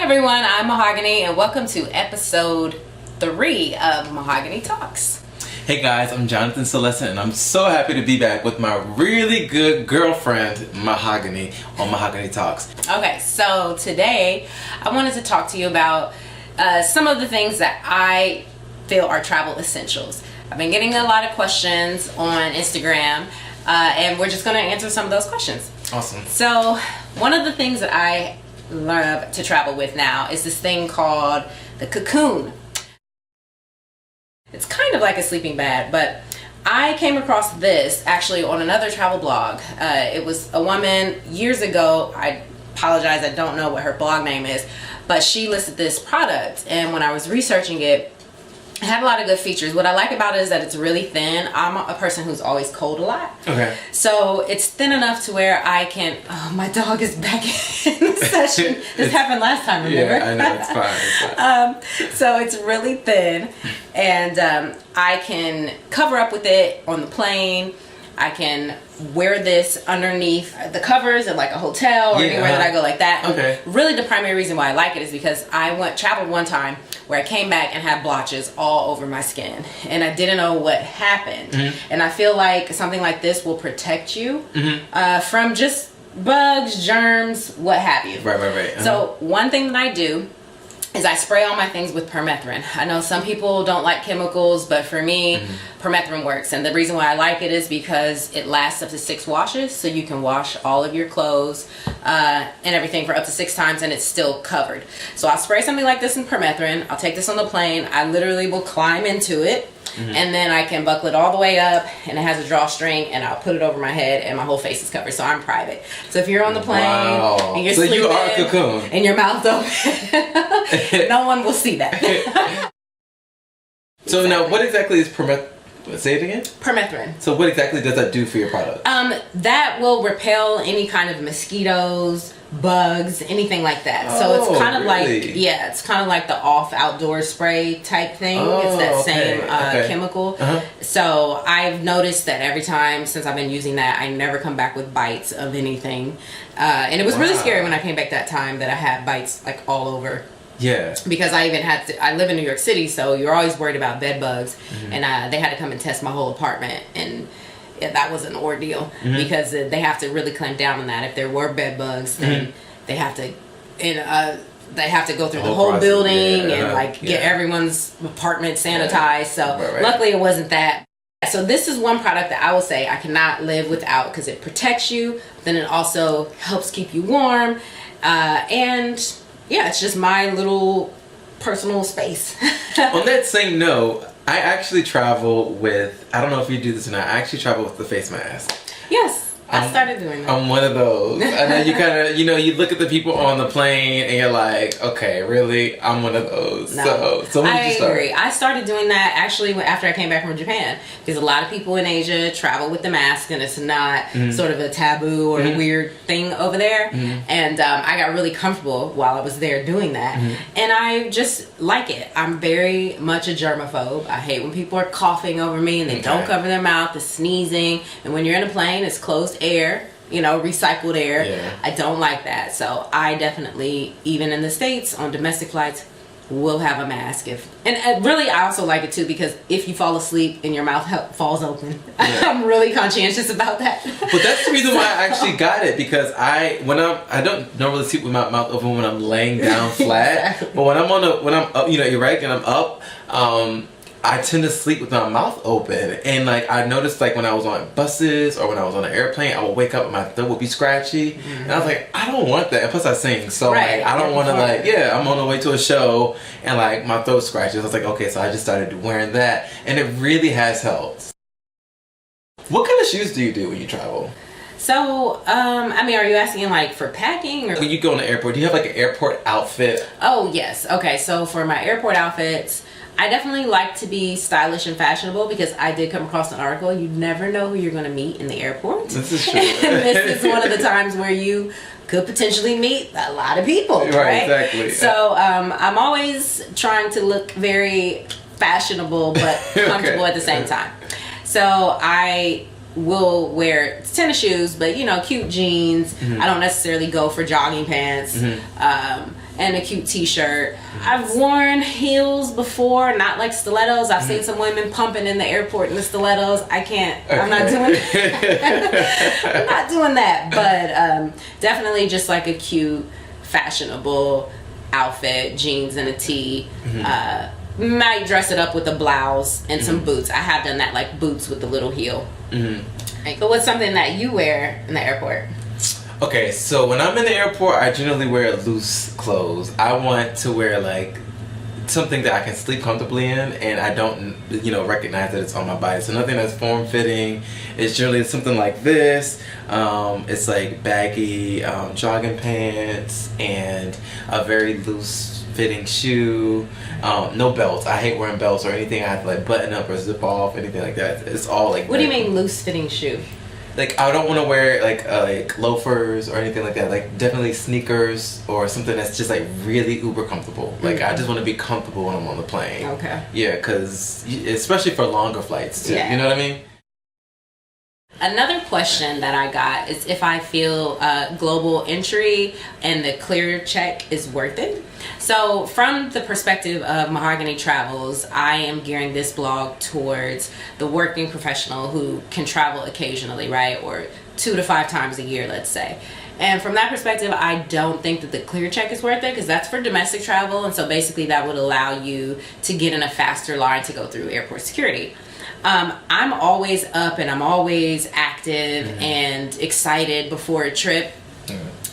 Hi everyone, I'm Mahogany and welcome to episode 3 of Mahogany Talks. Hey guys, I'm Jonathan Celestin and I'm so happy to be back with my really good girlfriend, Mahogany, on Mahogany Talks. Okay, so today I wanted to talk to you about some of the things that I feel are travel essentials. I've been getting a lot of questions on Instagram and we're just going to answer some of those questions. Awesome. So one of the things that I love to travel with now is this thing called the Cocoon. It's kind of like a sleeping bag, but I came across this actually on another travel blog. It was a woman years ago. I apologize, I don't know what her blog name is, but she listed this product, and when I was researching it, it had a lot of good features. What I like about it is that it's really thin. I'm a person who's always cold a lot. Okay. So it's thin enough to where I can... Oh, my dog is back in the session. This happened last time, remember? Yeah, I know. It's fine. It's fine. So it's really thin. And I can cover up with it on the plane. I can wear this underneath the covers at like a hotel or anywhere that I go like that. Okay. Really the primary reason why I like it is because I traveled one time where I came back and had blotches all over my skin and I didn't know what happened. Mm-hmm. And I feel like something like this will protect you from just bugs, germs, what have you. Right. Uh-huh. So one thing that I do is I spray all my things with permethrin. I know some people don't like chemicals, but for me, permethrin works. And the reason why I like it is because it lasts up to 6 washes, so you can wash all of your clothes and everything for up to 6 times and it's still covered. So I'll spray something like this in permethrin. I'll take this on the plane. I literally will climb into it. And then I can buckle it all the way up, and it has a drawstring, and I'll put it over my head, and my whole face is covered, so I'm private. So if you're on the plane and you're sleeping, you are a cocoon, and your mouth open, no one will see that. So now, what exactly is permethrin? Say it again? Permethrin. So what exactly does that do for your product? That will repel any kind of mosquitoes, bugs, anything like that. So it's kind of like, it's kind of like the off outdoor spray type thing. It's that same chemical. So I've noticed that every time since I've been using that, I never come back with bites of anything. And it was really scary when I came back that time that I had bites like all over. Yeah. Because I even had to, I live in New York City, so you're always worried about bed bugs. And they had to come and test my whole apartment. And that was an ordeal because they have to really clamp down on that. If there were bed bugs, then they have to, they have to go through the whole building and get everyone's apartment sanitized. So luckily it wasn't that. So this is one product that I will say I cannot live without because it protects you, then it also helps keep you warm, and yeah, it's just my little personal space. On that same note, I actually travel with, I don't know if you do this or not, I actually travel with the face mask. Yes, I started doing that. I'm one of those. I know you kind of, you look at the people on the plane and you're like, okay, really? I'm one of those. No, so when did you start? I agree. I started doing that actually after I came back from Japan because a lot of people in Asia travel with the mask and it's not sort of a taboo or a weird thing over there. And I got really comfortable while I was there doing that. And I just like it. I'm very much a germaphobe. I hate when people are coughing over me and they don't cover their mouth, the sneezing. And when you're in a plane, it's closed air, recycled air. I don't like that. So I definitely, even in the States on domestic flights, will have a mask. And really I also like it too because if you fall asleep and your mouth falls open, I'm really conscientious about that. But that's the reason why I actually got it, because I don't normally sleep with my mouth open when I'm laying down flat. But when I'm up, erect and I'm up, I tend to sleep with my mouth open, and like I noticed, like when I was on buses or when I was on an airplane, I would wake up and my throat would be scratchy, and I was like, I don't want that. And plus, I sing, so like I don't want to I'm on the way to a show and like my throat scratches. I was like, okay, so I just started wearing that, and it really has helped. What kind of shoes do you do when you travel? So, are you asking like for packing or when you go in the airport? Do you have like an airport outfit? Oh yes. Okay, so for my airport outfits, I definitely like to be stylish and fashionable because I did come across an article. You never know who you're going to meet in the airport. This is true. And this is one of the times where you could potentially meet a lot of people, right? Exactly. So I'm always trying to look very fashionable but comfortable at the same time. So I will wear tennis shoes, but cute jeans. I don't necessarily go for jogging pants. and a cute t-shirt. I've worn heels before, not like stilettos. I've seen some women pumping in the airport in the stilettos. I can't. I'm not doing I'm not doing that. But definitely just like a cute, fashionable outfit, jeans and a tee. Might dress it up with a blouse and some boots. I have done that, like boots with the little heel. But what's something that you wear in the airport? Okay, so when I'm in the airport, I generally wear loose clothes. I want to wear like something that I can sleep comfortably in, and I don't, recognize that it's on my body. So nothing that's form-fitting. It's generally something like this. It's like baggy jogging pants and a very loose-fitting shoe. No belts. I hate wearing belts or anything I have to like button up or zip off, anything like that. It's all like. What do you mean loose-fitting shoe? Like, I don't want to wear like loafers or anything like that. Like, definitely sneakers or something that's just like really uber comfortable. Like, I just want to be comfortable when I'm on the plane. Okay. Yeah, because especially for longer flights too. Yeah. You know what I mean? Another question that I got is if I feel global entry and the clear check is worth it. So from the perspective of Mahogany Travels, I am gearing this blog towards the working professional who can travel occasionally, right? Or 2 to 5 times a year, let's say. And from that perspective, I don't think that the clear check is worth it, because that's for domestic travel. And so basically that would allow you to get in a faster line to go through airport security. I'm always up and I'm always active and excited before a trip.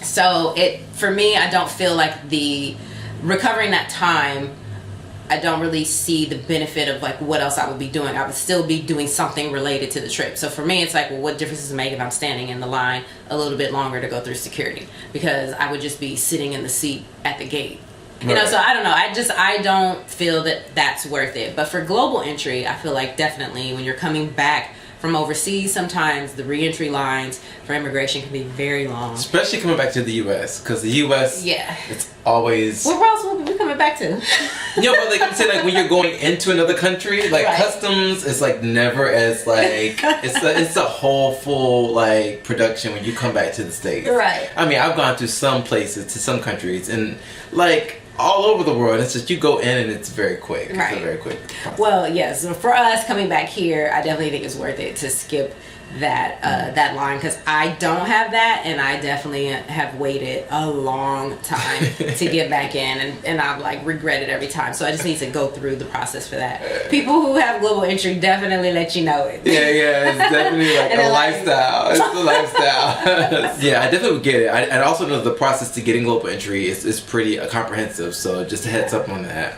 So for me, I don't feel like the recovering that time, I don't really see the benefit of like what else I would be doing. I would still be doing something related to the trip. So for me, it's like, well, what difference does it make if I'm standing in the line a little bit longer to go through security? Because I would just be sitting in the seat at the gate. You know, so I don't know. I don't feel that that's worth it. But for global entry, I feel like definitely when you're coming back from overseas, sometimes the re-entry lines for immigration can be very long. Especially coming back to the U.S. Because the U.S. it's always. Where else will we coming back to? But like I'm saying, like when you're going into another country, like customs is like never as like it's a whole full like production when you come back to the States. Right. I mean, I've gone to some places, to some countries, and like all over the world, it's just you go in and it's very quick. Right. It's a very quick process. Well, yes. So for us coming back here, I definitely think it's worth it to skip that line, because I don't have that, and I definitely have waited a long time to get back in, and I've like regretted every time. So I just need to go through the process for that. People who have global entry definitely let you know it. Yeah, it's definitely like a lifestyle. It's a lifestyle. Yeah, I definitely would get it. I also know the process to getting global entry is pretty comprehensive. So just a heads up on that.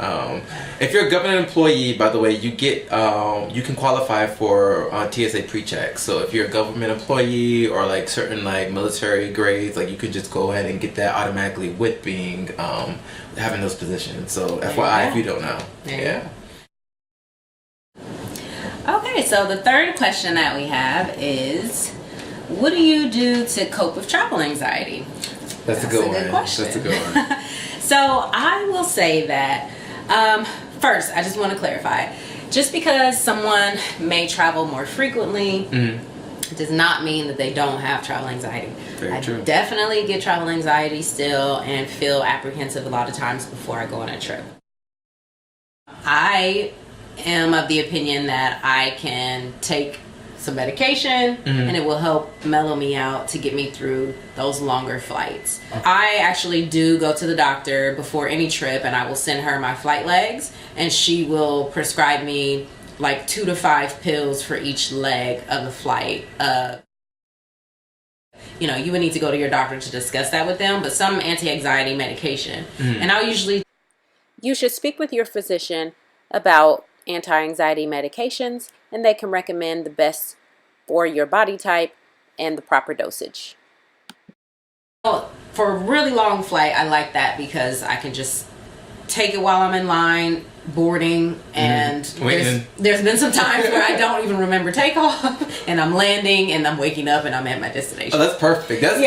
If you're a government employee, by the way, you can qualify for TSA pre-check. So if you're a government employee or like certain like military grades, like you can just go ahead and get that automatically with being having those positions. So FYI, if you don't know. Okay, so the third question that we have is, what do you do to cope with travel anxiety? That's a good one. Question. That's a good one. So I will say that first, I just want to clarify. Just because someone may travel more frequently does not mean that they don't have travel anxiety. Very true. Definitely get travel anxiety still and feel apprehensive a lot of times before I go on a trip. I am of the opinion that I can take some medication and it will help mellow me out to get me through those longer flights. I actually do go to the doctor before any trip, and I will send her my flight legs, and she will prescribe me like 2 to 5 pills for each leg of the flight. You would need to go to your doctor to discuss that with them, but some anti-anxiety medication. And you should speak with your physician about anti-anxiety medications, and they can recommend the best for your body type and the proper dosage. For a really long flight, I like that because I can just take it while I'm in line, boarding, and there's been some times where I don't even remember takeoff, and I'm landing, and I'm waking up, and I'm at my destination. Oh, that's perfect. That's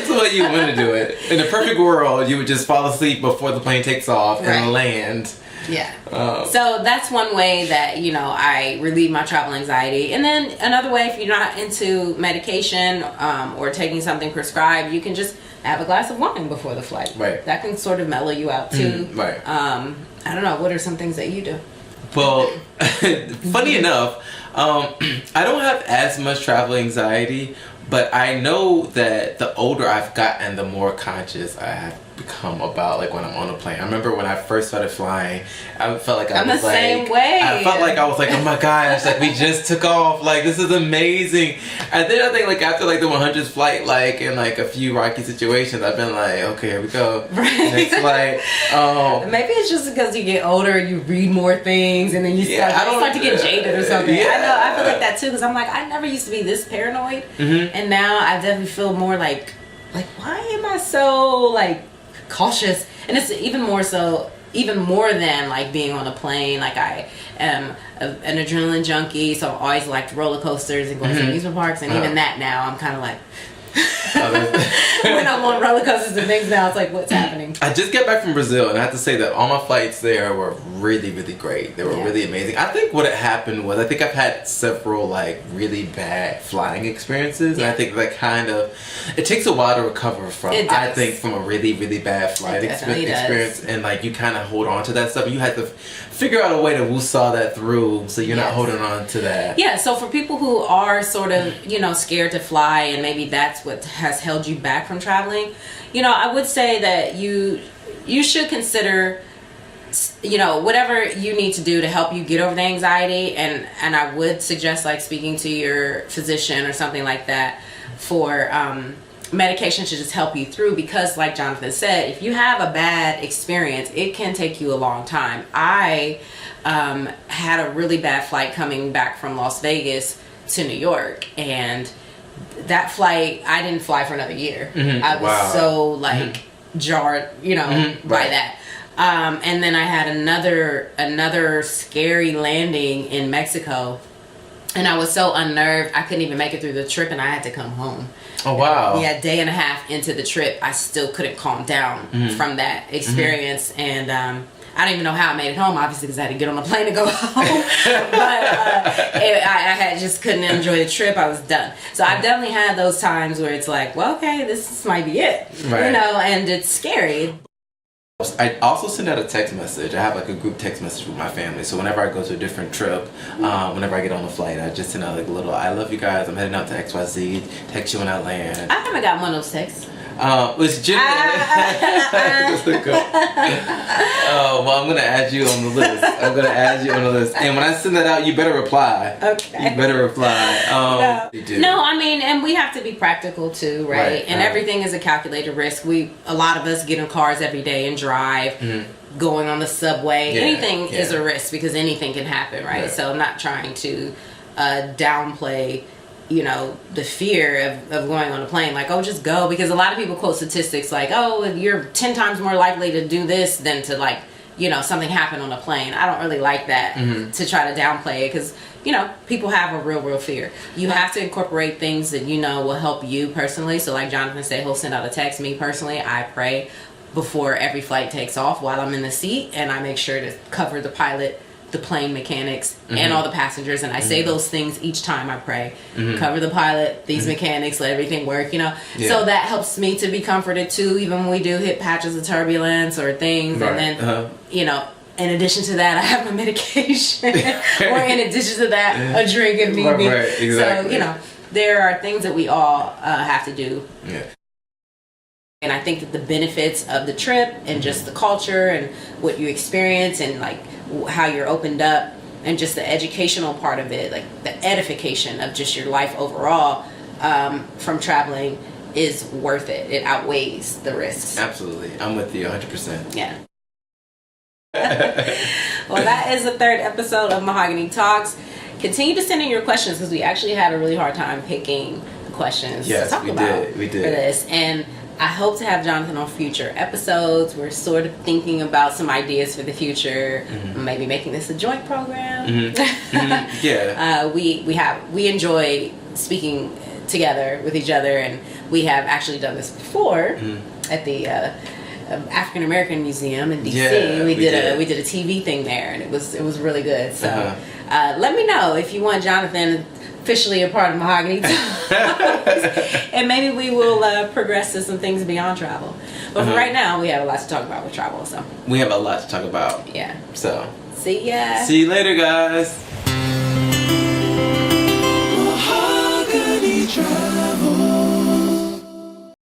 the way you want to do it. In a perfect world, you would just fall asleep before the plane takes off and land. Yeah. So that's one way that, I relieve my travel anxiety. And then another way, if you're not into medication or taking something prescribed, you can just have a glass of wine before the flight. Right. That can sort of mellow you out too. Right. I don't know. What are some things that you do? Well, funny enough, I don't have as much travel anxiety, but I know that the older I've gotten, the more conscious I have become about like when I'm on a plane. I remember when I first started flying, I felt like I'm the same way. I felt like I was like, oh my gosh, like we just took off, like this is amazing. And then I think like after like the 100th flight, like in like a few rocky situations, I've been like, okay, here we go, next flight. Maybe it's just because you get older, you read more things, and then you start to get jaded or something. Yeah. I feel like that too, because I'm like, I never used to be this paranoid, and now I definitely feel more like why am I so like cautious? And it's even more than like being on a plane. Like I am an adrenaline junkie, so I've always liked roller coasters and going to amusement parks, and even that now I'm kind of like when I'm on roller coasters and things now, it's like, what's happening? I just got back from Brazil, and I have to say that all my flights there were really, really great. They were really amazing. I think what had happened was, I think I've had several like really bad flying experiences, and I think that kind of, it takes a while to recover from. I think from a really, really bad flight experience, and like you kind of hold on to that stuff. You had to figure out a way to woo-saw that through, so you're not holding on to that. Yeah. So for people who are sort of scared to fly, and maybe that's what has held you back from traveling, I would say that you should consider whatever you need to do to help you get over the anxiety, and I would suggest like speaking to your physician or something like that for medication to just help you through, because like Jonathan said, if you have a bad experience, it can take you a long time. I had a really bad flight coming back from Las Vegas to New York, and that flight, I didn't fly for another year. I was so like jarred, by that. And then I had another scary landing in Mexico, and I was so unnerved I couldn't even make it through the trip, and I had to come home. Oh wow. Yeah, day and a half into the trip, I still couldn't calm down from that experience, and I don't even know how I made it home, obviously, because I had to get on a plane to go home. But I just couldn't enjoy the trip. I was done. So I've definitely had those times where it's like, well, okay, this might be it, and it's scary. I also send out a text message. I have like a group text message with my family. So whenever I go to a different trip, whenever I get on a flight, I just send out like a little, I love you guys, I'm heading out to XYZ, text you when I land. I haven't got one of those texts. Was Jim? Well, I'm gonna add you on the list. And when I send that out, you better reply. Okay. You better reply. No, I mean, and we have to be practical too, right? And everything is a calculated risk. A lot of us get in cars every day and drive. Going on the subway, anything is a risk, because anything can happen, right? So I'm not trying to downplay the fear of going on a plane, like, oh, just go, because a lot of people quote statistics like, oh, you're 10 times more likely to do this than to like something happen on a plane. I don't really like that to try to downplay it, because people have a real fear. You have to incorporate things that will help you personally. So like Jonathan said, he'll send out a text. Me personally, I pray before every flight takes off while I'm in the seat, and I make sure to cover the pilot, the plane mechanics, and all the passengers, and I say those things each time I pray. Cover the pilot, these mechanics, let everything work, so that helps me to be comforted too, even when we do hit patches of turbulence or things. And then in addition to that, I have my medication or in addition to that, a drink if need be. Exactly. So there are things that we all have to do. And I think that the benefits of the trip and just the culture and what you experience and like how you're opened up and just the educational part of it, like the edification of just your life overall from traveling is worth it. It outweighs the risks. Absolutely. I'm with you 100%. Yeah. Well, that is the third episode of Mahogany Talks. Continue to send in your questions, because we actually had a really hard time picking questions to talk about we did. For this. And I hope to have Jonathan on future episodes. We're sort of thinking about some ideas for the future. Maybe making this a joint program. Yeah. We enjoy speaking together with each other, and we have actually done this before at the African American Museum in DC. Yeah, we did a TV thing there, and it was really good. So let me know if you want Jonathan officially a part of Mahogany Talks. And maybe we will progress to some things beyond travel. But for right now, we have a lot to talk about with travel. So we have a lot to talk about. Yeah. So see ya. See you later, guys.